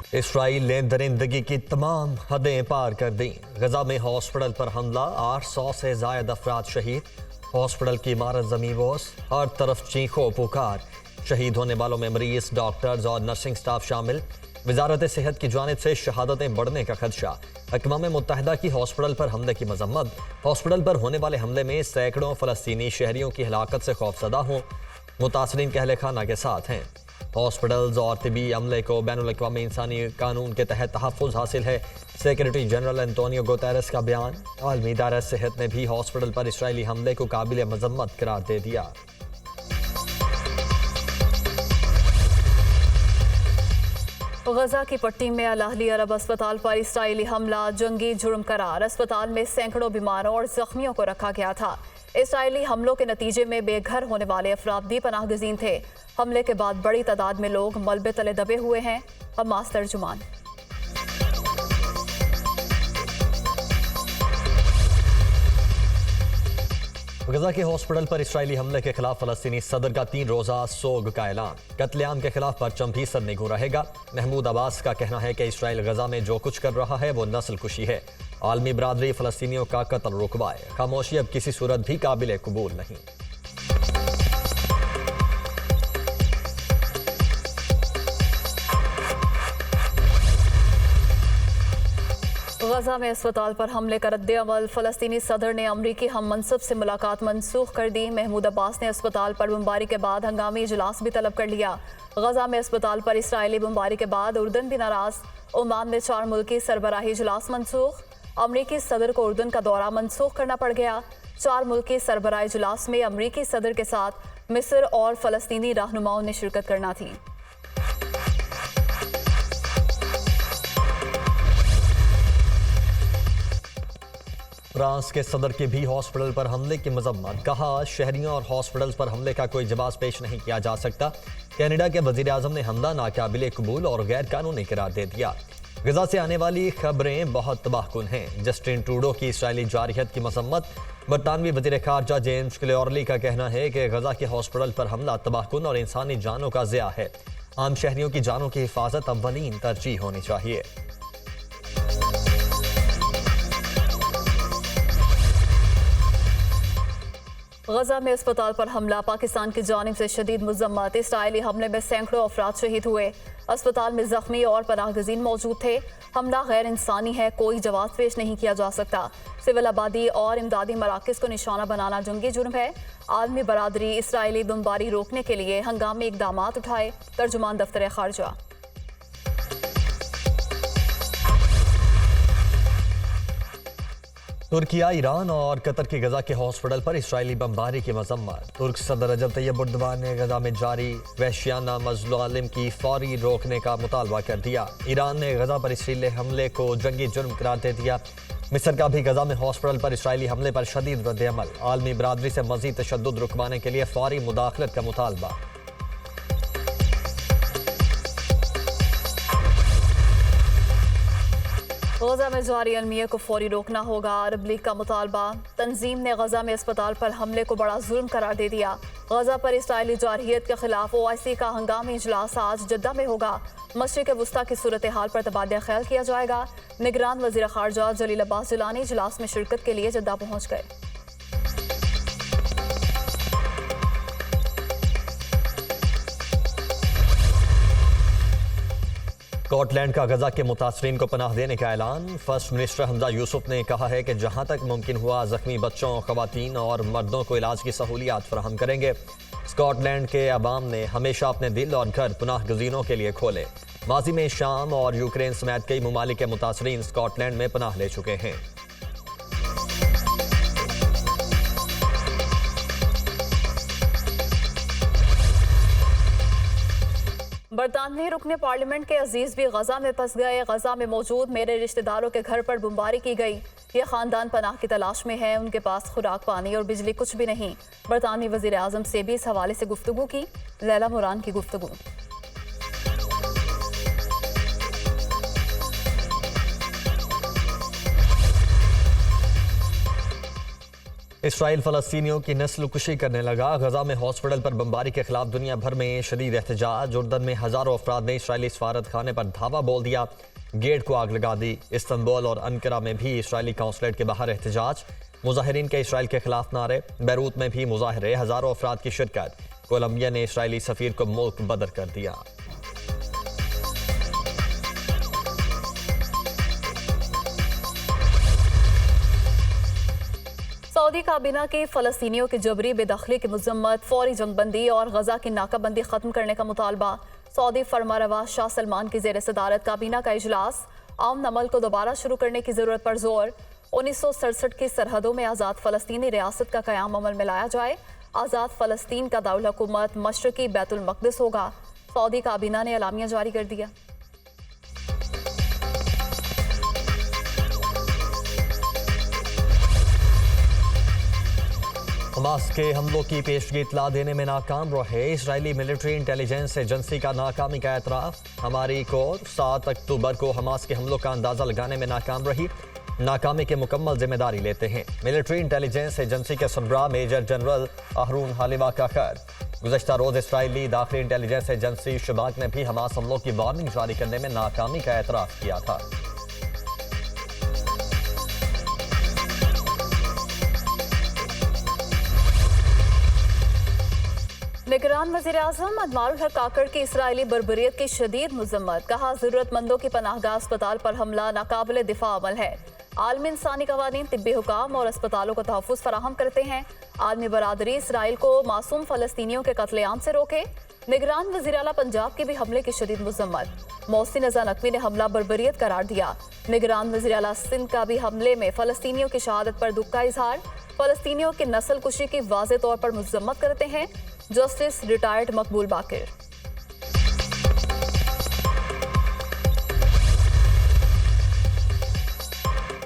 Israel ने दरिंदगी की तमाम हदें पार कर दी। गजा में हॉस्पिटल पर हमला, 800 से ज्यादा अफराद शहीद। हॉस्पिटल की इमारत जमींदोज, हर तरफ चीखों पुकार। शहीद होने वालों में मरीज, डॉक्टर्स और नर्सिंग स्टाफ शामिल। वजारत सेहत की जानिब से शहादतें बढ़ने का खदशा। अक़वाम मुत्तहिदा की हॉस्पिटल पर हमले की मजम्मत। हॉस्पिटल पर होने वाले हमले में सैकड़ों फ़लस्तीनी शहरियों की हलाकत से खौफजदा हों। मुतासरीन के अहले खाना के साथ हैं। हॉस्पिटल्स और तिबी अमले को बैनुल अक़वामी इंसानी कानून के तहत तहफ़्फ़ुज़ हासिल है। सेक्रेटरी जनरल एंटोनियो गुतेरेस का बयान। आलमी इदारा सेहत ने भी हॉस्पिटल पर इसराइली हमले को काबिल मजम्मत करार दे दिया। गजा की पट्टी में अल अहली अरब अस्पताल पर इसराइली हमला जंगी जुर्म करार। अस्पताल में सैकड़ों बीमारों और जख्मियों को रखा गया था। इसराइली हमलों के नतीजे में बेघर होने वाले अफराद भी पनाहगज़ीन थे। हमले के बाद बड़ी तादाद में लोग मलबे तले दबे हुए हैं। हमास तर्जुमान। गजा के हॉस्पिटल पर इसराइली हमले के खिलाफ फलस्तीनी सदर का 3 रोजा सोग का ऐलान। कत्लेआम के खिलाफ परचम भी सदनिगू रहेगा। महमूद अब्बास का कहना है कि इसराइल गजा में जो कुछ कर रहा है वो नस्ल कुशी है। आलमी बरादरी फलस्तीनियों का कत्ल रुकवाए। खामोशी अब किसी सूरत भी काबिल कबूल नहीं। गजा में अस्पताल पर हमले का रद्द-ए-अमल। फलस्तीनी सदर ने अमरीकी हम मनसब से मुलाकात मनसूख कर दी। महमूद अब्बास ने अस्पताल पर बमबारी के बाद हंगामी इजलास भी तलब कर लिया। गजा में अस्पताल पर इसराइली बमबारी के बाद उर्दन भी नाराज। ओमान में 4 मुल्की सरबराही इजलास मनसूख। अमरीकी सदर को उर्दन का दौरा मनसूख करना पड़ गया। 4 मुल्की सरबराही इजलास में अमरीकी सदर के साथ मिस्र और फलस्तीनी रहनुमाओं ने शिरकत करना थी। फ्रांस के सदर के भी हॉस्पिटल पर हमले की मजम्मत। कहा, शहरियों और हॉस्पिटल्स पर हमले का कोई जवाब पेश नहीं किया जा सकता। कनाडा के वजीर आजम ने हमला नाकाबिले कबूल और गैर कानूनी करार दे दिया। गजा से आने वाली खबरें बहुत तबाहकुन हैं। जस्टिन ट्रूडो की इसराइली जारहियत की मजम्मत। बरतानवी वजीर खारजा जेम्स क्लेयरली का कहना है कि गजा के हॉस्पिटल पर हमला तबाहकुन और इंसानी जानों का ज़िया है। आम शहरियों की जानों की हिफाजत अव्वलीन तरजीह होनी चाहिए। गजा में अस्पताल पर हमला, पाकिस्तान की जानिब से शदीद मजम्मत। इसराइली हमले में सैकड़ों अफराद शहीद हुए। अस्पताल में जख्मी और पनाहगज़ीन मौजूद थे। हमला गैर इंसानी है, कोई जवाब पेश नहीं किया जा सकता। सिविल आबादी और इमदादी मराकज़ को निशाना बनाना जंगी जुर्म है। आलमी बरादरी इसराइली बमबारी रोकने के लिए हंगामी इकदामात उठाए। तर्जुमान दफ्तर खारजा। तुर्किया, ईरान और कतर की गजा के हॉस्पिटल पर इसराइली बमबारी की मजम्मत। तुर्क सदर रजब तैयब एर्दोगान ने गजा में जारी वहशियाना मज़ालिम की फौरी रोकने का मुतालबा कर दिया। ईरान ने गजा पर इसराइली हमले को जंगी जुर्म करार दे दिया। मिस्र का भी गजा में हॉस्पिटल पर इसराइली हमले पर शदीद रद्द-ए-अमल। आलमी बरादरी से मज़ीद तशद्दुद रुकवाने के लिए फौरी मुदाखलत का मुतालबा। गजा में जारी अलमिया को फौरी रोकना होगा। अरब लीग का मुतालबा। तंजीम ने गजा में अस्पताल पर हमले को बड़ा जुर्म करार दे दिया। गजा पर इसराइली जारहियत के खिलाफ OIC का हंगामी इजलास आज जद्दा में होगा। मशरिक़ वस्ता की सूरत हाल पर तबादला ख्याल किया जाएगा। निगरान वज़ीर खारजा जलील अब्बास जिलानी इजलास में शिरकत के लिए जद्दा पहुँच गए। स्कॉटलैंड का गजा के मुतासरीन को पनाह देने का ऐलान। फर्स्ट मिनिस्टर हमजा यूसुफ ने कहा है कि जहां तक मुमकिन हुआ जख्मी बच्चों, खवातीन और मर्दों को इलाज की सहूलियात फराहम करेंगे। स्कॉटलैंड के अवाम ने हमेशा अपने दिल और घर पनाह गजीनों के लिए खोले। माजी में शाम और यूक्रेन समेत कई ममालिक के मुतासरीन स्कॉटलैंड में पनाह ले चुके हैं। बरतानवी रुकने पार्लियामेंट के अजीज भी गजा में फंस गए। गजा में मौजूद मेरे रिश्तेदारों के घर पर बमबारी की गई। ये खानदान पनाह की तलाश में है। उनके पास खुराक, पानी और बिजली कुछ भी नहीं। बरतानवी वजीर आजम से भी इस हवाले से गुफ्तगू की। लैला मुरान की गुफ्तगू। इसराइल फ़लस्तीनियों की नस्ल कुशी करने लगा। गजा में हॉस्पिटल पर बमबारी के खिलाफ दुनिया भर में शदीद एहतजाज। उर्दन में हज़ारों अफराद ने इसराइली सफारत खाने पर धावा बोल दिया, गेट को आग लगा दी। इस्तंबुल और अनकरा में भी इसराइली कौंसलेट के बाहर एहतजाज। मुजाहिरीन के इसराइल के खिलाफ नारे। बैरूत में भी मुजाहरे, हज़ारों अफराद की शिरकत। कोलंबिया ने इसराइली सफीर को मुल्क बदर कर दिया। सऊदी काबीना की फ़लस्तीनियों की जबरी बेदखली की मजम्मत, फौरी जंगबंदी और गजा की नाकाबंदी खत्म करने का मुतालबा। सऊदी फरमारवा शाह सलमान की जेर सदारत काबीना का इजलास। अमन अमल को दोबारा शुरू करने की जरूरत पर जोर। 1967 की सरहदों में आज़ाद फ़लस्तीनी रियासत का क़याम अमल में लाया जाए। आज़ाद फ़लस्तीन का दारुल हुकूमत मशरकी बैतुल मक़दिस होगा। सऊदी काबीना ने एलामिया जारी कर दिया। हमास के हमलों की पेशगी इतला देने में नाकाम रहे। इसराइली मिलिट्री इंटेलिजेंस एजेंसी का नाकामी का एतराफ़। हमारी कोर 7 अक्टूबर को हमास के हमलों का अंदाज़ा लगाने में नाकाम रही। नाकामी की मुकम्मल जिम्मेदारी लेते हैं। मिलिट्री इंटेलिजेंस एजेंसी के सरबराह मेजर जनरल अहरून हालिवा का खैर। गुज़श्ता रोज़ इसराइली दाखिली इंटेलिजेंस एजेंसी शबाक ने भी हमास हमलों की वार्निंग जारी करने में नाकामी का एतराफ़ किया था। निगरान वज़ीर-ए-आज़म अदमारुल हक काकड़ की इसराइली बर्बरियत की शदीद मजम्मत। कहा, ज़रूरतमंदों की पनाहगाह अस्पताल पर हमला नाकाबिले दिफा अमल है। आलमी इंसानी कवानीन तिब्बी हुकाम और अस्पतालों को तहफ़्फ़ुज़ फराहम करते हैं। आलमी बरादरी इसराइल को मासूम फ़लस्तीनियों के कत्लेआम से रोके। निगरान वज़ीर आला पंजाब की भी हमले की शदीद मजम्मत। मोहसिन रज़ा नकवी ने हमला बर्बरियत करार दिया। निगरान वज़ीर आला सिंध का भी हमले में फ़लस्तीनियों की शहादत पर दुख का इजहार। फ़लस्तीनियों की नस्ल कुशी की वाज़े तौर पर मजम्मत करते हैं जस्टिस रिटायर्ड मकबूल बाकिर।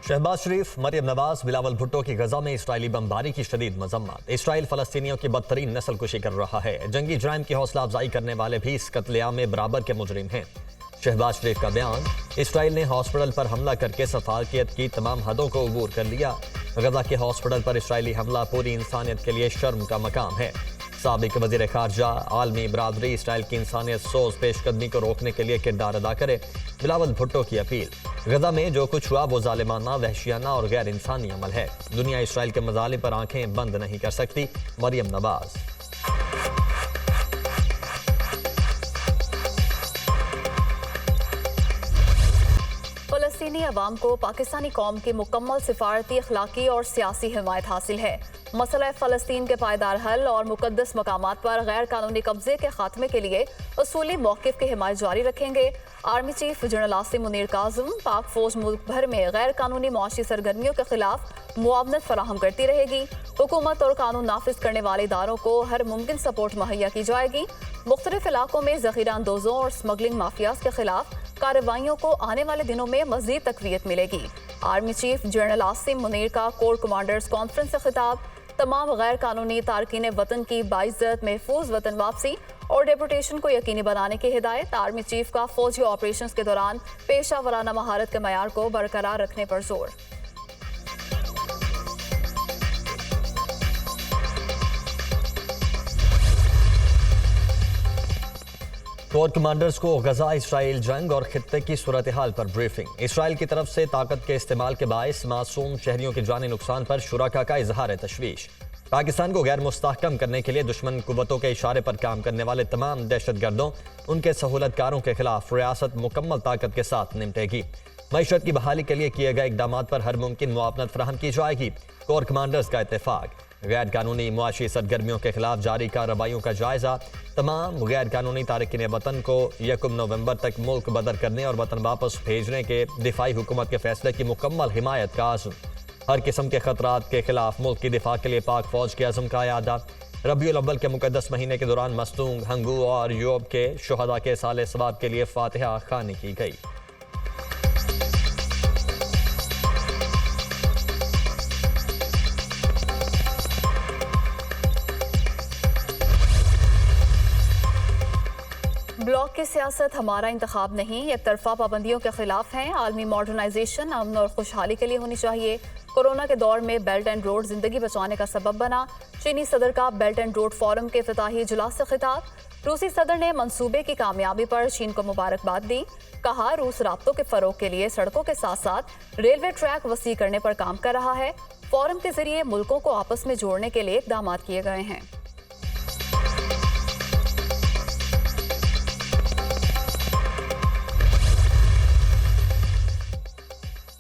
शहबाज शरीफ, मरियम नवाज, बिलावल भुट्टो की गजा में इसराइली बमबारी की शदीद मजम्मत। इसराइल फ़लस्तीनियों की बदतरीन नस्ल कुशी कर रहा है। जंगी जराइम की हौसला अफजाई करने वाले भी इस कत्लेआम में बराबर के मुजरिम हैं। शहबाज शरीफ का बयान। इसराइल ने हॉस्पिटल पर हमला करके सफारतियत की तमाम हदों को अबूर कर लिया। गजा के हॉस्पिटल पर इसराइली हमला पूरी इंसानियत के लिए शर्म का मकाम है। साबिक वज़ीर ख़ारजा, आलमी बरादरी इसराइल की इंसानियत सोज पेशकदमी को रोकने के लिए किरदार अदा करे। बिलावल भुट्टो की अपील। गजा में जो कुछ हुआ वो जालिमाना, वहशियाना और गैर इंसानी अमल है। दुनिया इसराइल के मजालिम पर आंखें बंद नहीं कर सकती। मरियम नवाज। फ़लस्तीनी अवाम को पाकिस्तानी कौम की मुकम्मल सिफारती, अखलाकी और सियासी हिमायत हासिल है। मसला फ़लस्तीन के पायदार हल और मुकद्दस मकामात पर गैर कानूनी कब्जे के खात्मे के लिए उसूली मौक़िफ़ की हिमायत जारी रखेंगे। Army chief general Asim Munir Kazim, पाक फ़ौज मुल्क भर में गैर कानूनी मुआशी सरगर्मियों के खिलाफ मुआवनत फराहम करती रहेगी। हुकूमत और कानून नाफिज करने वाले इदारों को हर मुमकिन सपोर्ट मुहैया की जाएगी। मुख्तलिफ इलाकों में ज़ख़ीरा अंदोज़ों और स्मगलिंग माफियाज के खिलाफ कार्रवाइयों को आने वाले दिनों में मज़ीद तक़वियत मिलेगी। Army chief general Asim Munir का कोर कमांडर्स कॉन्फ्रेंस से खिताब। तमाम गैर कानूनी तारकीन वतन की बाइज्जत महफूज वतन वापसी और डेपुटेशन को यकीनी बनाने की हिदायत। आर्मी चीफ का फौजी ऑपरेशंस के दौरान पेशा वराना महारत के मयार को बरकरार रखने पर जोर। कोर कमांडर्स को गजा इसराइल जंग और खित्ते की सूरत हाल पर ब्रीफिंग। इसराइल की तरफ से ताकत के इस्तेमाल के बायस मासूम शहरियों के जानी नुकसान पर शुराका का इजहार तशवीश। पाकिस्तान को गैर मुस्तहकम करने के लिए दुश्मन कुव्वतों के इशारे पर काम करने वाले तमाम दहशतगर्दों, उनके सहूलतकारों के खिलाफ रियासत मुकम्मल ताकत के साथ निपटेगी। मईशत की बहाली के लिए किए गए इकदाम पर हर मुमकिन मुआवनत फराहम की जाएगी। कोर कमांडर्स का इत्तेफाक। गैर कानूनी मुआशी सरगर्मियों के खिलाफ जारी कार्रवाइयों का जायजा। तमाम गैर कानूनी तारकिन वतन को 1 नवंबर तक मुल्क बदर करने और वतन वापस भेजने के दिफाई हुकूमत के फैसले की मुकम्मल हिमायत का आज़म। हर किस्म के खतरात के खिलाफ मुल्क की दिफा के लिए पाक फौज के अज़म का यादा। रबीउल अव्वल के मुकद्दस महीने के दौरान मस्तूंग, हंगू और यूब के शुहदा के साले सवाब के लिए फातिहा खानी की गई। ब्लॉक की सियासत हमारा इंतखाब नहीं, एक तरफा पाबंदियों के खिलाफ है। आलमी मॉडर्नाइजेशन अमन और खुशहाली के लिए होनी चाहिए। कोरोना के दौर में बेल्ट एंड रोड जिंदगी बचाने का सबब बना। चीनी सदर का बेल्ट एंड रोड फोरम के इफ्तिताही इजलास से खिताब। रूसी सदर ने मंसूबे की कामयाबी पर चीन को मुबारकबाद दी। कहा, रूस राब्तों के फरोग के लिए सड़कों के साथ साथ रेलवे ट्रैक वसी करने पर काम कर रहा है। फोरम के जरिए मुल्कों को आपस में जोड़ने के लिए इकदाम किए गए हैं।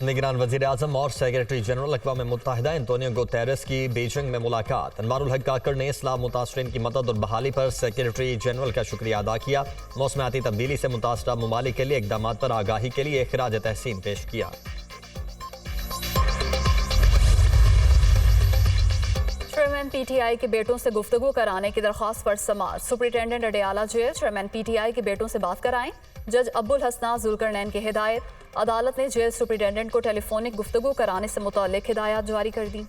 निगरान वजीर आजम और सेक्रेटरी जनरल अक़वाम मुत्तहिदा एंटोनियो गुतेरेस की बीजिंग में मुलाकात। अनवारुल हक काकड़ ने इस्लाम मुतासरीन की मदद और बहाली पर सेक्रेटरी जनरल का शुक्रिया अदा किया। मौसमियाती तब्दीली से मुतासरा ममालिक के लिए इकदाम पर आगाही के लिए खिराज तहसीन पेश किया। चेयरमैन पीटीआई के बेटों से गुफ्तगू कराने की दरख्वास्त पर समाअत। Superintendent Adiala jail chairman PTI के बेटों से बात कराएं। जज अब्दुल हसना जुल्करनैन की हिदायत। अदालत ने जेल सुपरिटेंडेंट को टेलीफोनिक गुफ्तगू कराने से मुताल्लिक हिदायत जारी कर दी।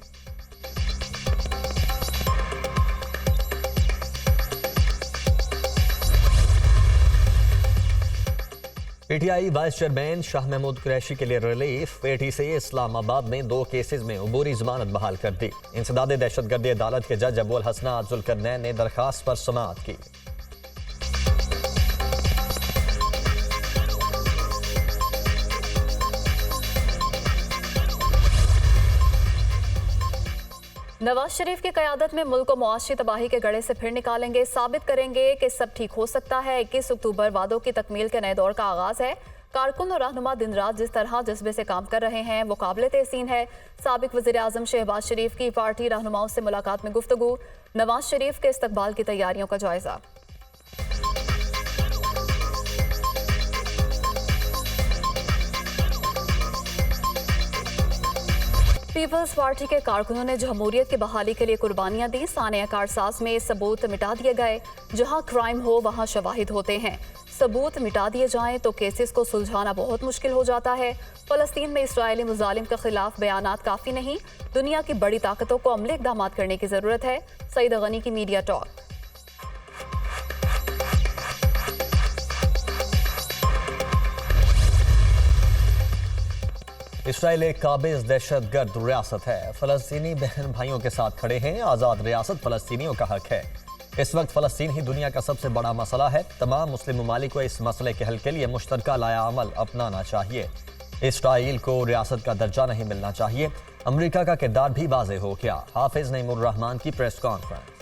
PTI vice chairman Shah Mahmood Qureshi के लिए रिलीफ। पेटी से इस्लामाबाद में 2 केसेस में अबूरी जमानत बहाल कर दी। इंसदाद दहशतगर्दी अदालत के जज अब्दुल हसना जुल्करनैन ने दरखास्त पर समाअत की। नवाज शरीफ की क़यादत में मुल्क को मुआशी तबाही के गड़े से फिर निकालेंगे, साबित करेंगे कि सब ठीक हो सकता है। 21 अक्टूबर वादों की तकमील के नए दौर का आगाज है। कारकुन और रहनुमा दिन रात जिस तरह जज्बे से काम कर रहे हैं वो काबिल तहसीन है। साबिक वज़ीर आज़म शहबाज शरीफ की पार्टी रहनुमाओं से मुलाकात में गुफ्तगू। नवाज शरीफ के इस्तकबाल की तैयारियों का जायजा। पीपल्स पार्टी के कारकुनों ने जमहूरियत की बहाली के लिए कुर्बानियां दी। सानिया कारसाज में सबूत मिटा दिए गए। जहां क्राइम हो वहां शवाहिद होते हैं। सबूत मिटा दिए जाएं तो केसेस को सुलझाना बहुत मुश्किल हो जाता है। फलस्तीन में इस्राएली मुजालिम के खिलाफ बयानात काफ़ी नहीं। दुनिया की बड़ी ताकतों को अमली इक़दाम करने की ज़रूरत है। सईद गनी की मीडिया टॉक। इसराइल एक काबिज दहशतगर्द रियासत है। फलस्तीनी बहन भाइयों के साथ खड़े हैं। आज़ाद रियासत फलस्तीनियों का हक है। इस वक्त फलस्तीन ही दुनिया का सबसे बड़ा मसला है। तमाम मुस्लिम ममालिक को इस मसले के हल के लिए मुश्तरका लाया अमल अपनाना चाहिए। इसराइल को रियासत का दर्जा नहीं मिलना चाहिए। अमरीका का किरदार भी वाज़ेह हो गया। हाफिज नईमुर रहमान की प्रेस कॉन्फ्रेंस।